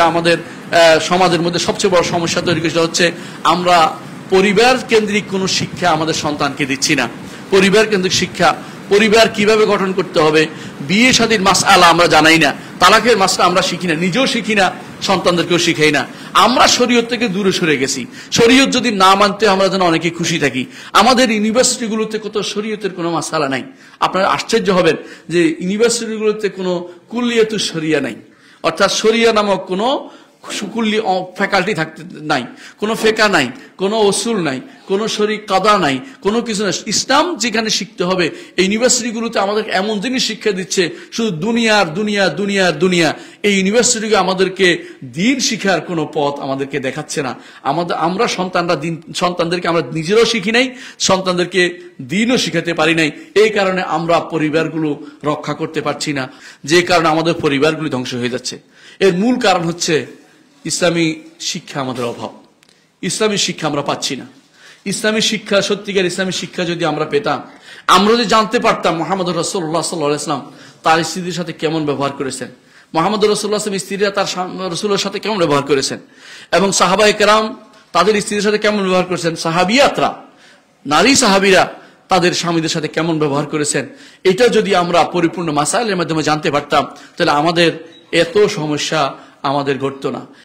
আমাদের সমাজের মধ্যে সবচেয়ে বড় সমস্যা তৈরি করেছে হচ্ছে আমরা পরিবার কেন্দ্রিক কোনো শিক্ষা আমাদের সন্তানকে দিচ্ছি না। পরিবার কেন্দ্রিক শিক্ষা, পরিবার কিভাবে গঠন করতে হবে, বিয়ে শাদীর মাসআলা আমরা জানাই না, তালাকের মাসলা আমরা শিখি না, নিজেও শিখি না, সন্তানদেরকেও শিখাই না। আমরা শরীয়ত থেকে দূরে সরে গেছি। শরীয়ত যদি না মানতে আমরা যেন অনেকে খুশি থাকি। আমাদের ইউনিভার্সিটিগুলোতে কত শরীয়তের কোনো মাসআলা নাই। আপনারা আশ্চর্য হবেন যে ইউনিভার্সিটিগুলোতে কোনো কুল্লিয়াতুশ শরিয়া নাই, অর্থাৎ শরিয়া নামক কোনো কুল্লি ফ্যাকাল্টি থাকতে নাই, কোনো ফেকা নাই, কোনো উসুল নাই, কোনো শরীক কাদা নাই, কোনো কিছু নাই। ইসলাম যেখানে শিখতে হবে এই ইউনিভার্সিটিগুলোতে আমাদের এমন জিনিস শিক্ষা দিচ্ছে শুধু দুনিয়ার দুনিয়া দুনিয়ার দুনিয়া। এই ইউনিভার্সিটিগুলো আমাদেরকে দিন শিখার কোনো পথ আমাদেরকে দেখাচ্ছে না। আমরা সন্তানদেরকে আমরা নিজেরাও শিখি নাই, সন্তানদেরকে দিনও শিখাতে পারি নাই। এই কারণে আমরা পরিবারগুলো রক্ষা করতে পারছি না, যে কারণে আমাদের পরিবারগুলো ধ্বংস হয়ে যাচ্ছে। এর মূল কারণ হচ্ছে ইসলামী শিক্ষা আমাদের অভাব। ইসলামী শিক্ষা আমরা পাচ্ছি না। ইসলামী শিক্ষা, সত্যিকার ইসলামী শিক্ষা যদি আমরা পেতাম, আমরা যদি জানতে পারতাম মুহাম্মদ রাসূলুল্লাহ সাল্লাল্লাহু আলাইহি ওয়াসাল্লাম তার স্ত্রীদের সাথে কেমন ব্যবহার করেছেন, মুহাম্মদ রাসূলুল্লাহ স্ত্রীরা তার রাসূলের সাথে কেমন ব্যবহার করেছেন, এবং সাহাবায়ে কেরাম তাদের স্ত্রীদের সাথে কেমন ব্যবহার করেছেন, সাহাবিয়াতরা নারী সাহাবীরা তাদের স্বামীদের সাথে কেমন ব্যবহার করেছেন, এটা যদি আমরা পরিপূর্ণ মাসাইলের মাধ্যমে জানতে পারতাম তাহলে আমাদের এত সমস্যা আমাদের ঘটতো না।